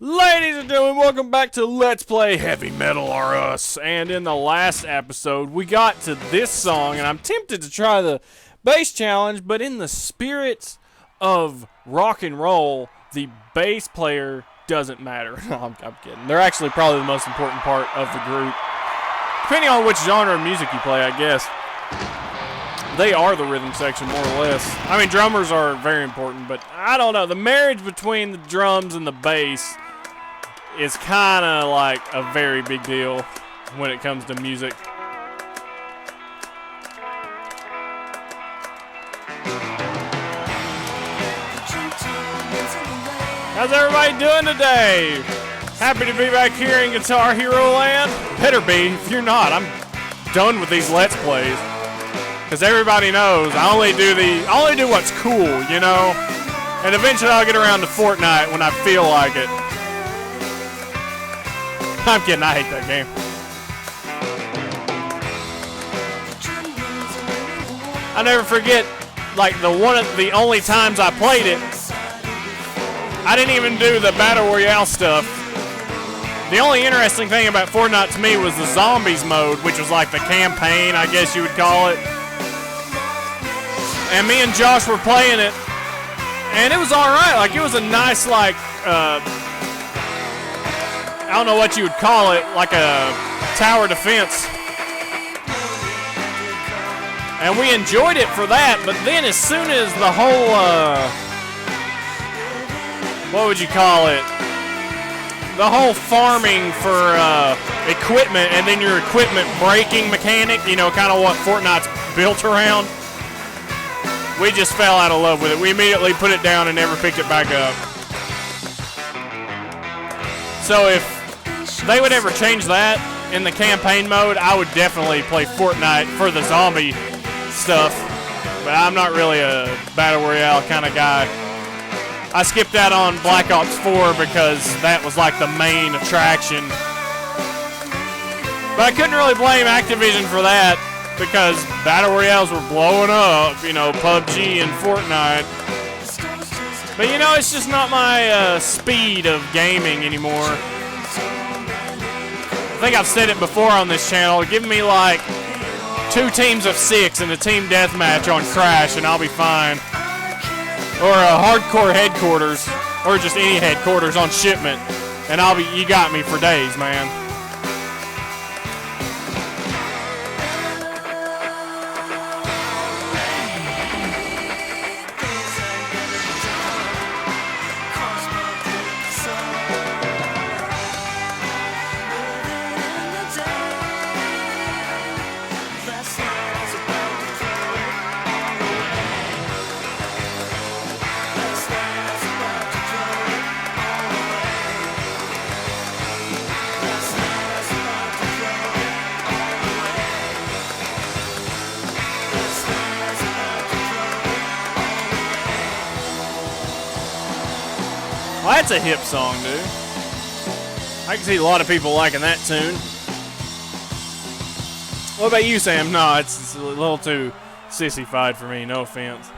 Ladies and gentlemen, welcome back to Let's Play Heavy Metal R Us. And in the last episode, we got to this song, and I'm tempted to try the bass challenge, but in the spirit of rock and roll, the bass player doesn't matter. No, I'm kidding. They're actually probably the most important part of the group. Depending on which genre of music you play, I guess. They are the rhythm section, more or less. I mean, drummers are very important, but I don't know. The marriage between the drums and the bass is kind of like a very big deal when it comes to music. How's everybody doing today? Happy to be back here in Guitar Hero Land? Better be. If you're not, I'm done with these Let's Plays. Because everybody knows I only do what's cool, you know? And eventually I'll get around to Fortnite when I feel like it. I'm kidding, I hate that game. I never forget, like, the only times I played it, I didn't even do the Battle Royale stuff. The only interesting thing about Fortnite to me was the Zombies mode, which was like the campaign, I guess you would call it. And me and Josh were playing it, and it was alright. Like, it was a nice, like, I don't know what you would call it, like a tower defense. And we enjoyed it for that, but then as soon as the whole, what would you call it? The whole farming for equipment, and then your equipment breaking mechanic, you know, kind of what Fortnite's built around. We just fell out of love with it. We immediately put it down and never picked it back up. So if they would ever change that in the campaign mode, I would definitely play Fortnite for the zombie stuff. But I'm not really a Battle Royale kind of guy. I skipped out on Black Ops 4 because that was like the main attraction. But I couldn't really blame Activision for that, because Battle Royales were blowing up, you know, PUBG and Fortnite. But, you know, it's just not my speed of gaming anymore. I think I've said it before on this channel. Give me, like, 2 teams of 6 in a team deathmatch on Crash, and I'll be fine. Or a hardcore headquarters, or just any headquarters on Shipment, and you got me for days, man. Well, that's a hip song, dude. I can see a lot of people liking that tune. What about you, Sam? No, it's a little too sissy-fied for me, no offense.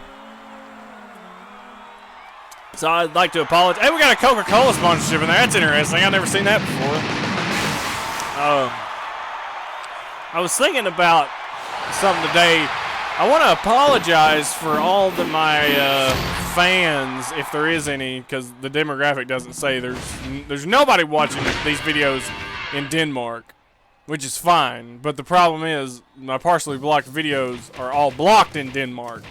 So I'd like to apologize. Hey, we got a Coca-Cola sponsorship in there. That's interesting. I've never seen that before. I was thinking about something today. I want to apologize for all my fans, if there is any, because the demographic doesn't say. There's nobody watching these videos in Denmark, which is fine. But the problem is my partially blocked videos are all blocked in Denmark,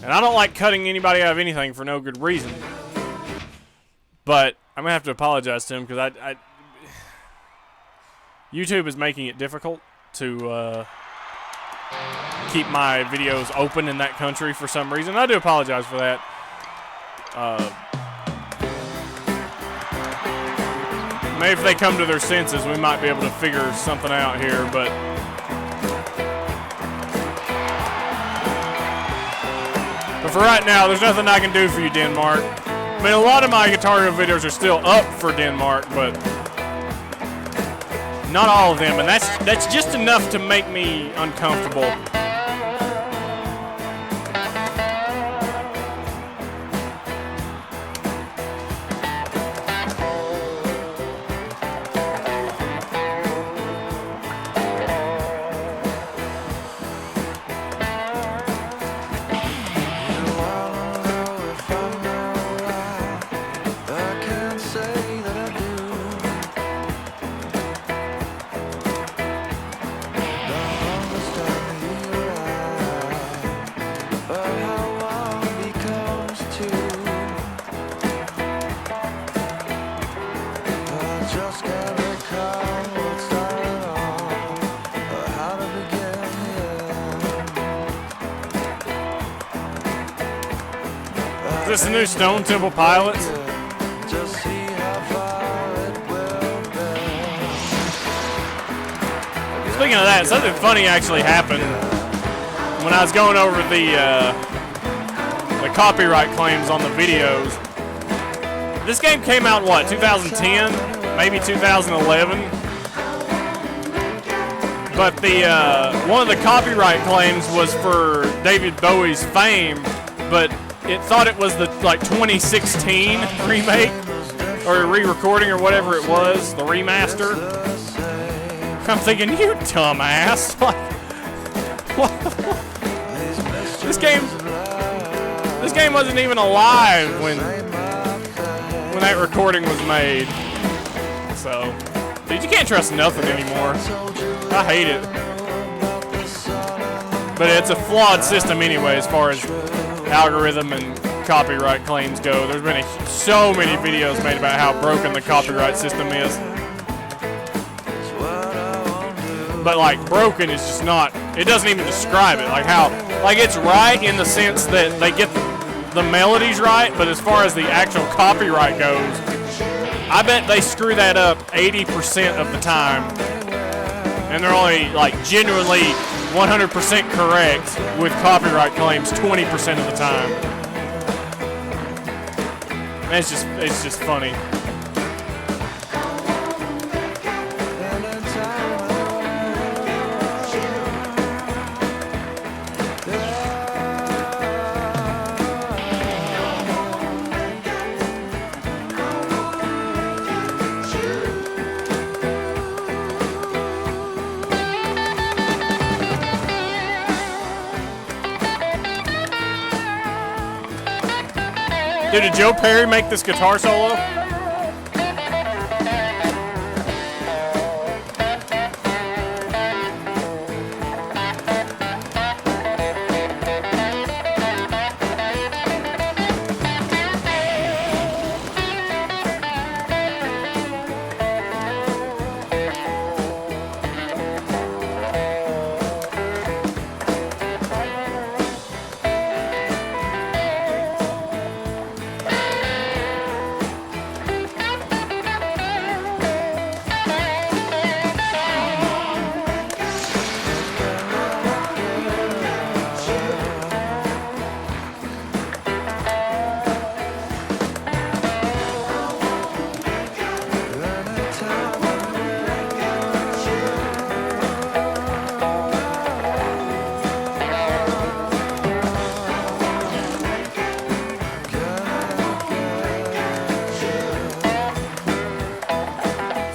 and I don't like cutting anybody out of anything for no good reason. But I'm gonna have to apologize to him, because YouTube is making it difficult to keep my videos open in that country for some reason. I do apologize for that. Maybe if they come to their senses, we might be able to figure something out here, but for right now, there's nothing I can do for you, Denmark. I mean, a lot of my Guitar Hero videos are still up for Denmark, but not all of them, and that's just enough to make me uncomfortable. Is this the new Stone Temple Pilots? Speaking of that, something funny actually happened when I was going over the copyright claims on the videos. This game came out in what, 2010, maybe 2011. But the one of the copyright claims was for David Bowie's Fame, but it thought it was the 2016 remake or re-recording or whatever it was, the remaster. I'm thinking, you dumbass! What? This game wasn't even alive when that recording was made. So, dude, you can't trust nothing anymore. I hate it. But it's a flawed system anyway, as far as algorithm and copyright claims go. There's been so many videos made about how broken the copyright system is. But like broken is just not, it doesn't even describe it. Like how, like it's right in the sense that they get the melodies right, but as far as the actual copyright goes, I bet they screw that up 80% of the time. And they're only like genuinely 100% correct with copyright claims 20% of the time. And it's just funny. Dude, did Joe Perry make this guitar solo?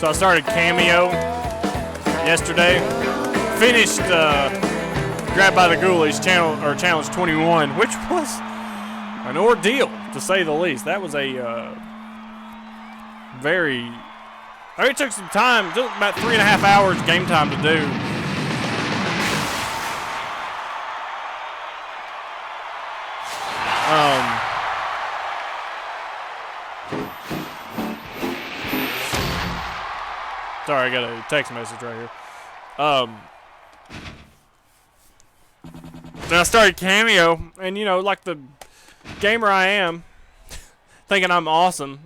So I started Cameo yesterday. Finished Grabbed by the Ghoulies challenge 21, which was an ordeal to say the least. That was a very. It took some time. It took about 3.5 hours game time to do. Sorry, I got a text message right here. Then I started Cameo, and you know, like the gamer I am, thinking I'm awesome.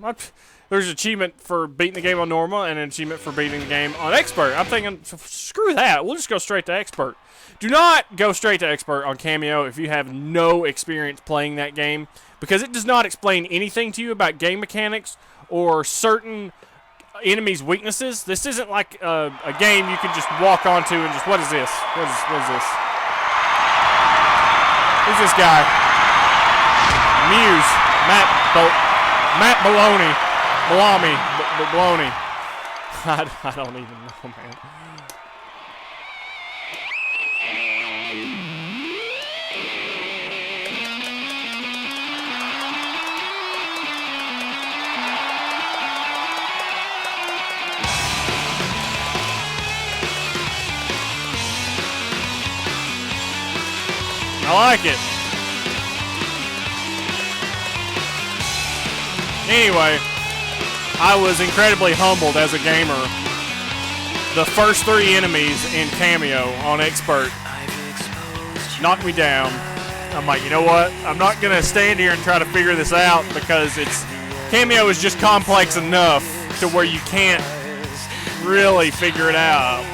There's an achievement for beating the game on normal and an achievement for beating the game on expert. I'm thinking, screw that. We'll just go straight to expert. Do not go straight to expert on Cameo if you have no experience playing that game, because it does not explain anything to you about game mechanics or certain enemies' weaknesses. This isn't like a game you can just walk onto and just, what is this? What is this? Who's this guy? Muse. Matt Baloney. Baloney. I don't even know, man. I like it. Anyway, I was incredibly humbled as a gamer. The first 3 enemies in Cameo on Expert knocked me down. I'm like, you know what? I'm not going to stand here and try to figure this out because Cameo is just complex enough to where you can't really figure it out.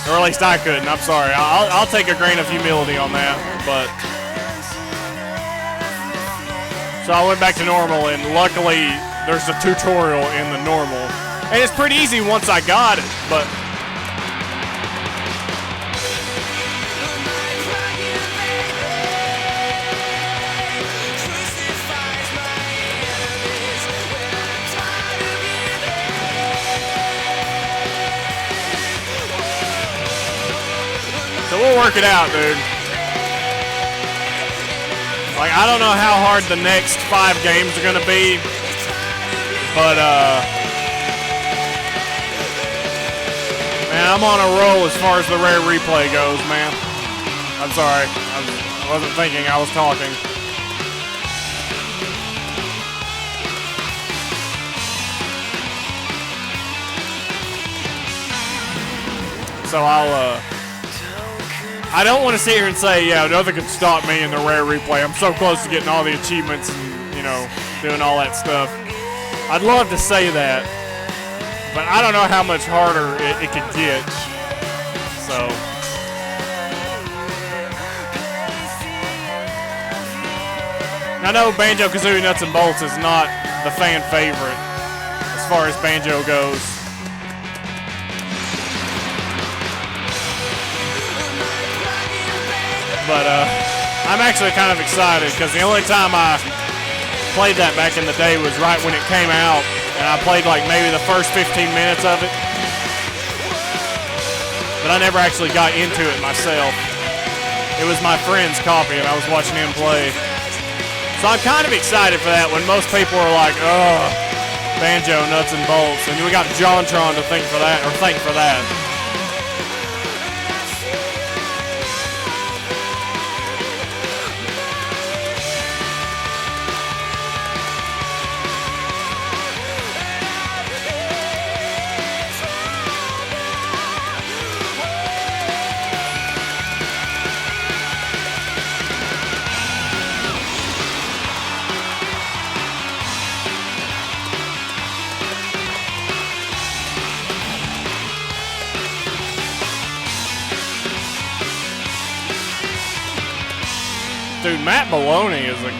Or at least I couldn't. I'm sorry. I'll take a grain of humility on that. But so I went back to normal, and luckily there's a tutorial in the normal. And it's pretty easy once I got it, but so we'll work it out, dude. Like, I don't know how hard the next 5 games are gonna be, but man, I'm on a roll as far as the rare replay goes, man. I'm sorry, I wasn't thinking, I was talking. So I don't want to sit here and say, yeah, nothing can stop me in the rare replay. I'm so close to getting all the achievements and, you know, doing all that stuff. I'd love to say that, but I don't know how much harder it could get. So I know Banjo-Kazooie Nuts and Bolts is not the fan favorite as far as Banjo goes. But I'm actually kind of excited because the only time I played that back in the day was right when it came out, and I played like maybe the first 15 minutes of it. But I never actually got into it myself. It was my friend's copy, and I was watching him play. So I'm kind of excited for that when most people are like, oh, Banjo, Nuts and Bolts. And we got JonTron to thank for that. Dude, Matt Maloney is a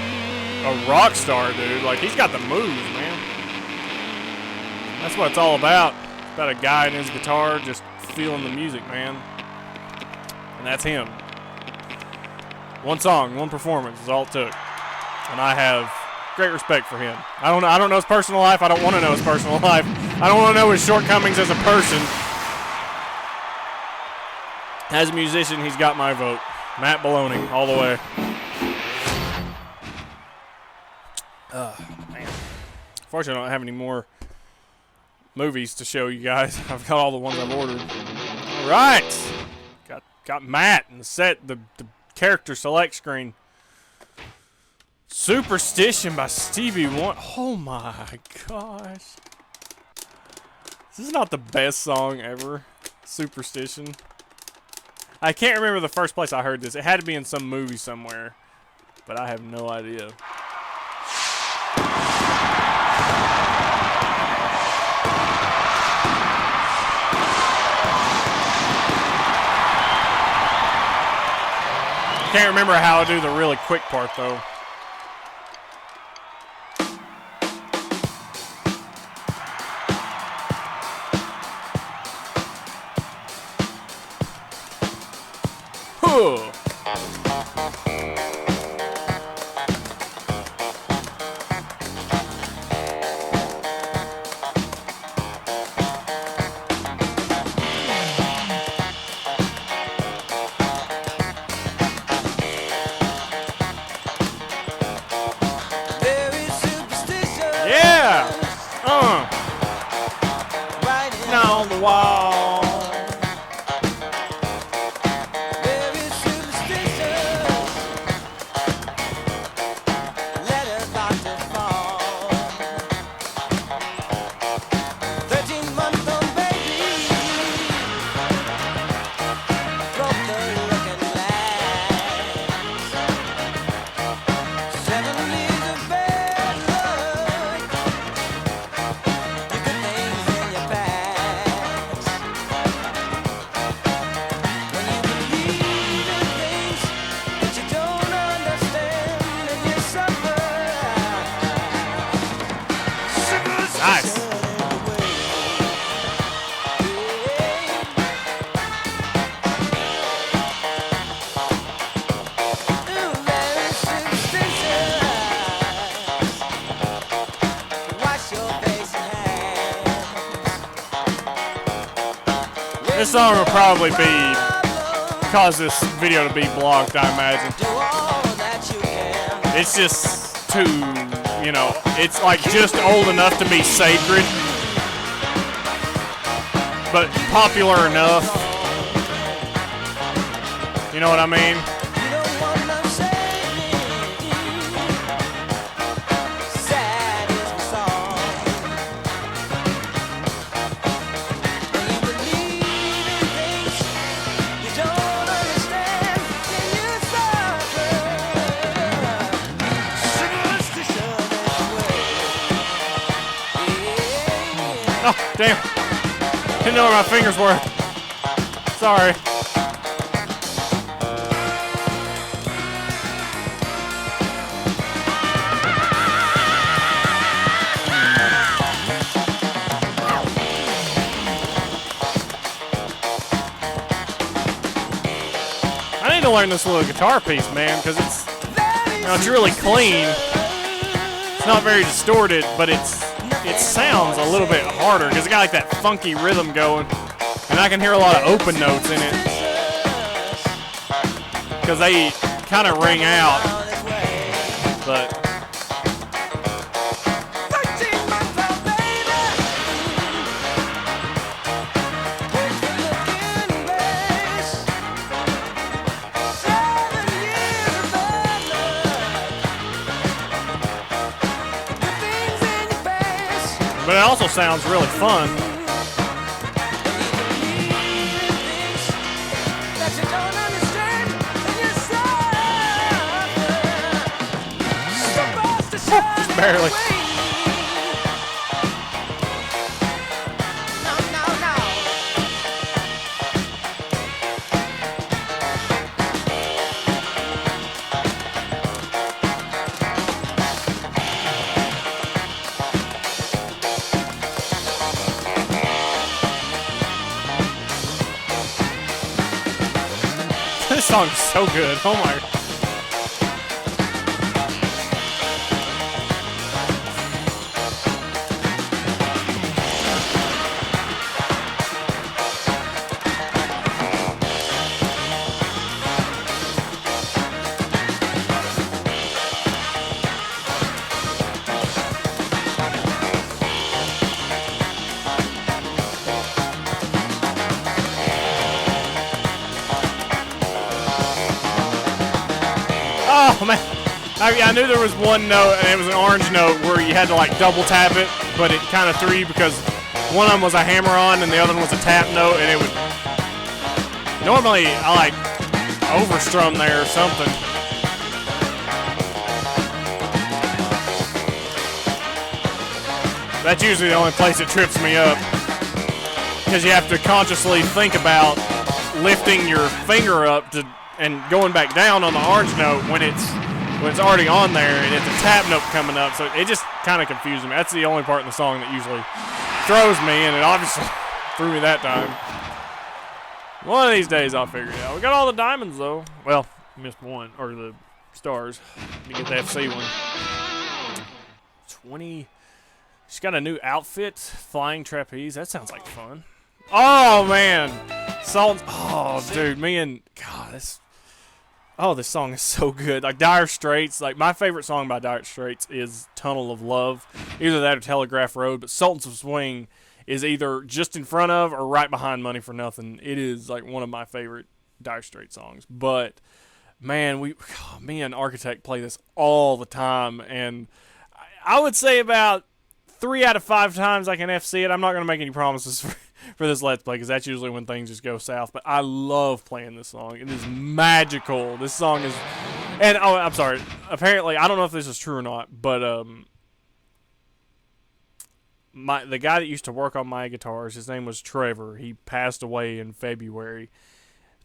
rock star, dude. Like, he's got the moves, man. That's what it's all about. It's about a guy and his guitar just feeling the music, man. And that's him. One song, one performance is all it took. And I have great respect for him. I don't know his personal life. I don't want to know his personal life. I don't want to know his shortcomings as a person. As a musician, he's got my vote. Matt Maloney, all the way. Man. Fortunately, I don't have any more movies to show you guys. I've got all the ones I've ordered. All right. Got Matt in the character select screen. Superstition by Stevie Wonder. Oh my gosh. This is not the best song ever. Superstition. I can't remember the first place I heard this. It had to be in some movie somewhere, but I have no idea. I can't remember how to do the really quick part, though. Huh. On the wall. There is superstition. Let her not to fall. This song will probably cause this video to be blocked, I imagine. It's just too, it's like just old enough to be sacred, but popular enough. You know what I mean? Oh, damn. Didn't know where my fingers were. Sorry. I need to learn this little guitar piece, man, because it's really clean. It's not very distorted, but it sounds a little bit harder because it got like that funky rhythm going, and I can hear a lot of open notes in it because they kind of ring out. But it also sounds really fun. Just barely. This song is so good. Oh my. Oh man, I knew there was one note, and it was an orange note where you had to like double tap it, but it kind of threw you because one of them was a hammer-on and the other one was a tap note, and it would. Normally, I like overstrum there or something. That's usually the only place it trips me up, because you have to consciously think about lifting your finger up and going back down on the orange note when it's already on there, and it's a tap note coming up, so it just kind of confuses me. That's the only part in the song that usually throws me, and it obviously threw me that time. One of these days I'll figure it out. We got all the diamonds though. Well, missed one, or the stars. Let me get the FC one. 20. She's got a new outfit, flying trapeze. That sounds like fun. Oh man, Sultan. Oh dude, this song is so good. Like Dire Straits, like my favorite song by Dire Straits is Tunnel of Love. Either that or Telegraph Road, but Sultans of Swing is either just in front of or right behind Money for Nothing. It is like one of my favorite Dire Straits songs. But man, me and Architect play this all the time, and I would say about 3 out of 5 times I can FC it. I'm not going to make any promises for this Let's Play, because that's usually when things just go south. But I love playing this song. It is magical. This song is... And, oh, I'm sorry. Apparently, I don't know if this is true or not, but the guy that used to work on my guitars, his name was Trevor. He passed away in February.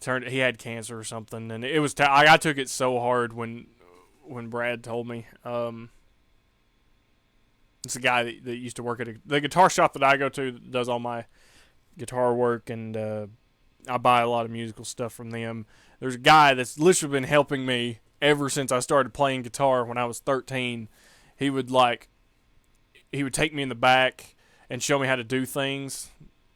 He had cancer or something, and it was... I took it so hard when Brad told me. It's a guy that used to work at the guitar shop that I go to that does all my guitar work, and I buy a lot of musical stuff from them. There's a guy that's literally been helping me ever since I started playing guitar when I was 13. He would take me in the back and show me how to do things.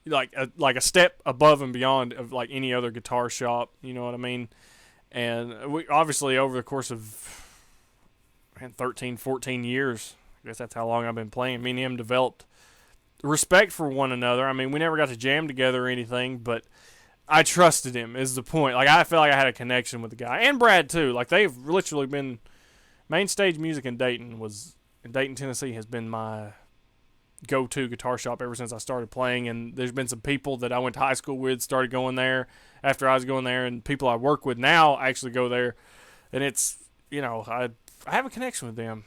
like a step above and beyond of like any other guitar shop. You know what I mean? And we obviously over the course of 13, 14 years, I guess that's how long I've been playing. Me and him developed respect for one another. I mean, we never got to jam together or anything, but I trusted him is the point. Like, I felt like I had a connection with the guy. And Brad, too. Like, they've literally been... Main Stage Music in Dayton, Tennessee, has been my go-to guitar shop ever since I started playing. And there's been some people that I went to high school with, started going there after I was going there. And people I work with now actually go there. And it's, I have a connection with them.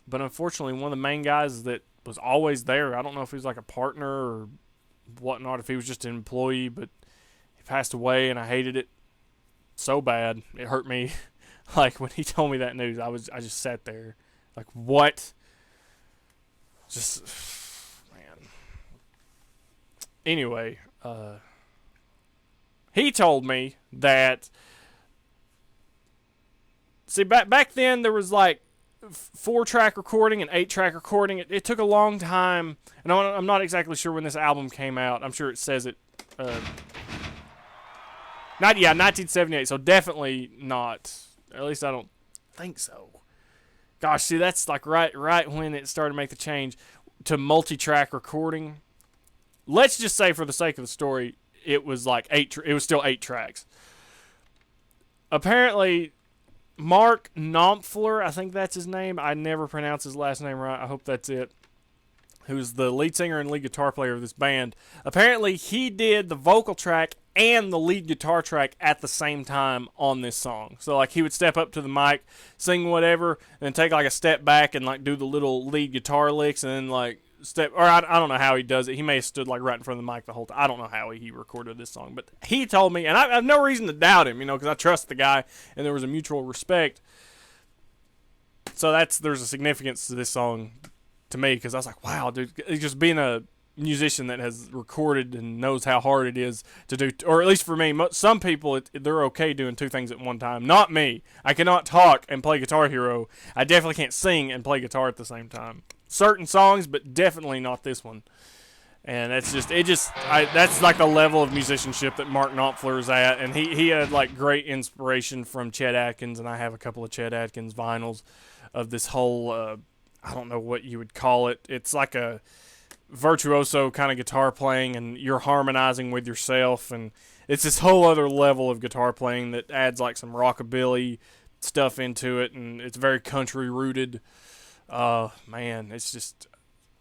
But unfortunately, one of the main guys that was always there, I don't know if he was like a partner or whatnot, if he was just an employee, but he passed away, and I hated it so bad. It hurt me. Like, when he told me that news, I just sat there. Like, what? Just, man. Anyway, he told me that, see, back then, there was, like, 4-track recording and 8-track recording. It took a long time, and I'm not exactly sure when this album came out. I'm sure it says it. 1978, so definitely not. At least I don't think so. Gosh, see, that's like right when it started to make the change to multi-track recording. Let's just say, for the sake of the story, it was like it was still 8 tracks. Apparently, Mark Knopfler, I think that's his name. I never pronounce his last name right. I hope that's it. Who's the lead singer and lead guitar player of this band. Apparently, he did the vocal track and the lead guitar track at the same time on this song. So, like, he would step up to the mic, sing whatever, and then take, like, a step back and, like, do the little lead guitar licks, and then, like, I don't know how he does it. He may have stood, like, right in front of the mic the whole time. I don't know how he recorded this song. But he told me, and I have no reason to doubt him, because I trust the guy, and there was a mutual respect. So there's a significance to this song to me, because I was like, wow, dude, just being a musician that has recorded and knows how hard it is to do, or at least for me, some people, they're okay doing 2 things at one time. Not me. I cannot talk and play Guitar Hero. I definitely can't sing and play guitar at the same time. Certain songs, but definitely not this one. And that's that's like the level of musicianship that Mark Knopfler is at, and he had like great inspiration from Chet Atkins, and I have a couple of Chet Atkins vinyls of this whole, I don't know what you would call it. It's like a virtuoso kind of guitar playing, and you're harmonizing with yourself, and it's this whole other level of guitar playing that adds like some rockabilly stuff into it, and it's very country rooted. Man, it's just,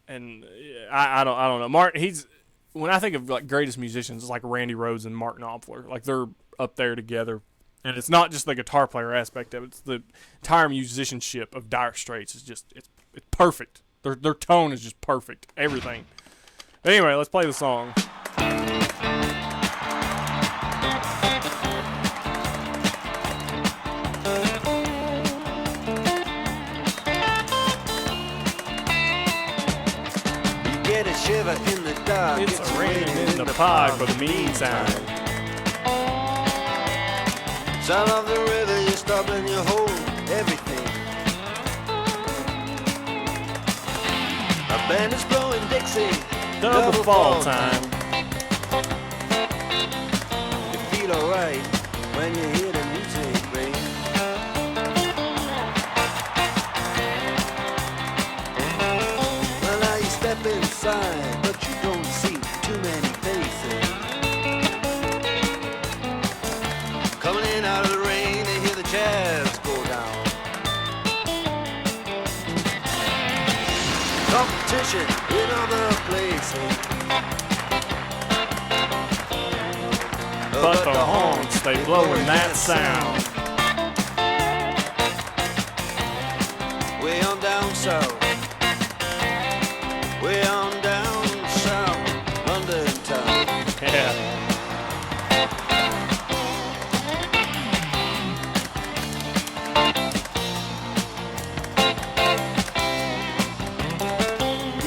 and I don't know. Mark, when I think of like greatest musicians, it's like Randy Rhoads and Mark Knopfler. Like, they're up there together. And it's not just the guitar player aspect of it. It's the entire musicianship of Dire Straits. It's perfect. Their tone is just perfect. Everything. Anyway, let's play the song. You get a shiver in the dark. It's a raining in the pod for the meantime. Sound of the river, you stop and you hold everything. A band is blowing Dixie, Double fall time. You feel alright when you hear the music ring. Well, now you step inside, but you don't see too many faces. Coming in out of the rain, they hear the jazz go down. Competition in other places, But the horns, they blowing that sound. Way on down south, way on down south, London town. Yeah.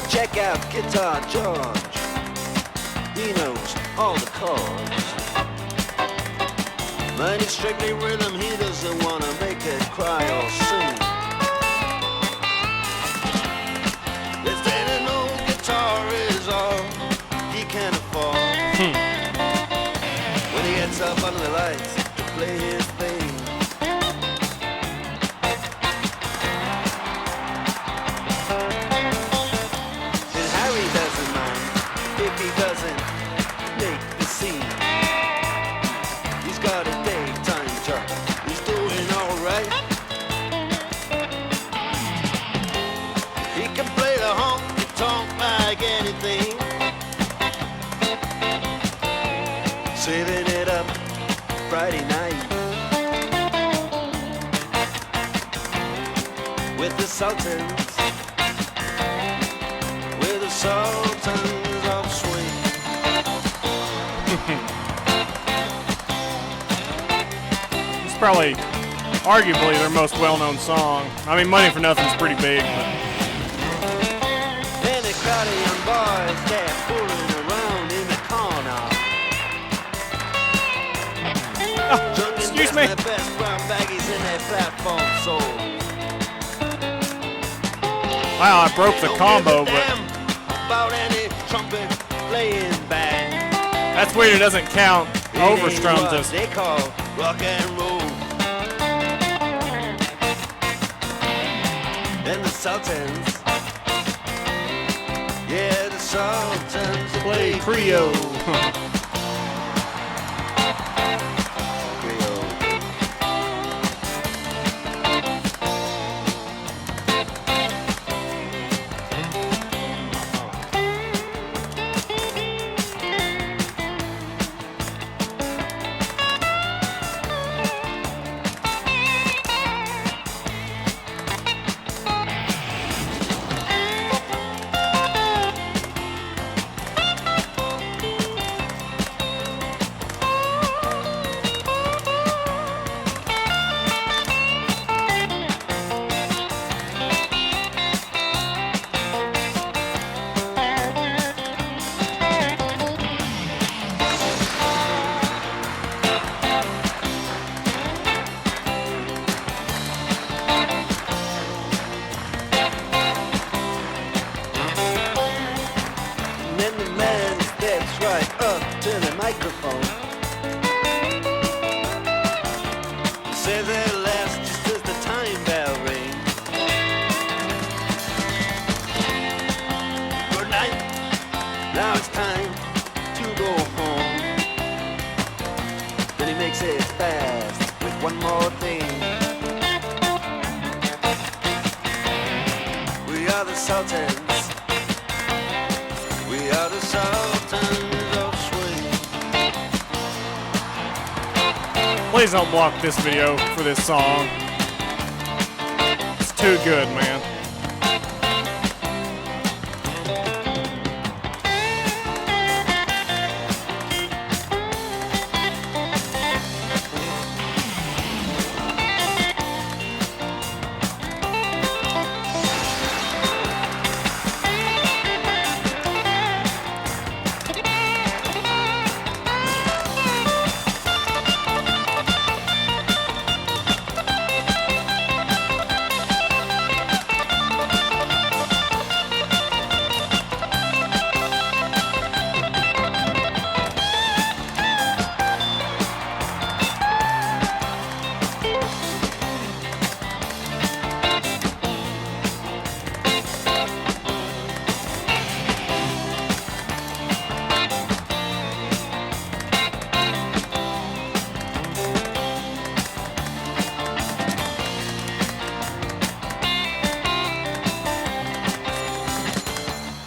Check out Guitar George, he knows all the chords. But it's strictly rhythm, he doesn't wanna make it cry or sing. If any old guitar is all he can afford, likes to play his thing. And Harry doesn't mind if he doesn't make the scene. He's got a daytime job, he's doing alright. He can play the honky-tonk like anything, saving it up Friday night with the Sultans, with the Sultans of Swing. It's probably, arguably, their most well-known song. I mean, Money for Nothing's pretty big, but And a crowd of young boys, they're fooling around in the corner. oh, excuse me. The best brown baggies in their platform soul. Wow, I broke the Don't combo, give a but damn about any trumpet playing band. that's weird. It doesn't count It ain't overstrums what as. they call rock and roll. And the Sultans, yeah, the Sultans play Creole. Creole. And then the man steps right up to the microphone, says at last just as the time bell rings, good night, now it's time to go home. Then he makes it fast with one more thing. We are the Sultans. We are the Sultans of Swing. Please don't block this video for this song. It's too good, man.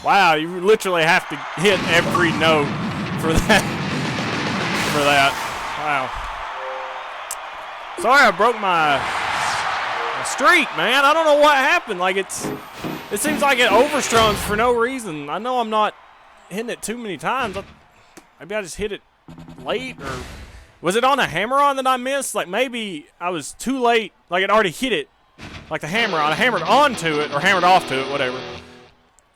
Wow, you literally have to hit every note for that. Wow. Sorry, I broke my streak, man. I don't know what happened. Like it seems like it overstrums for no reason. I know I'm not hitting it too many times. Maybe I just hit it late, or was it on a hammer-on that I missed? Like maybe I was too late. Like it already hit it, like the hammer-on. I hammered onto it or hammered off to it, whatever.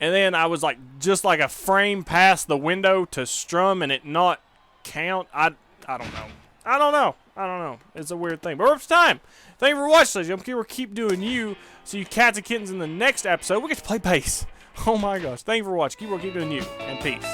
And then I was like just like a frame past the window to strum and it not count. I don't know. I don't know. It's a weird thing. But it's time. Thank you for watching. We'll keep doing you. See you cats and kittens in the next episode. We get to play bass. Oh my gosh. Thank you for watching. Keep doing you. And peace.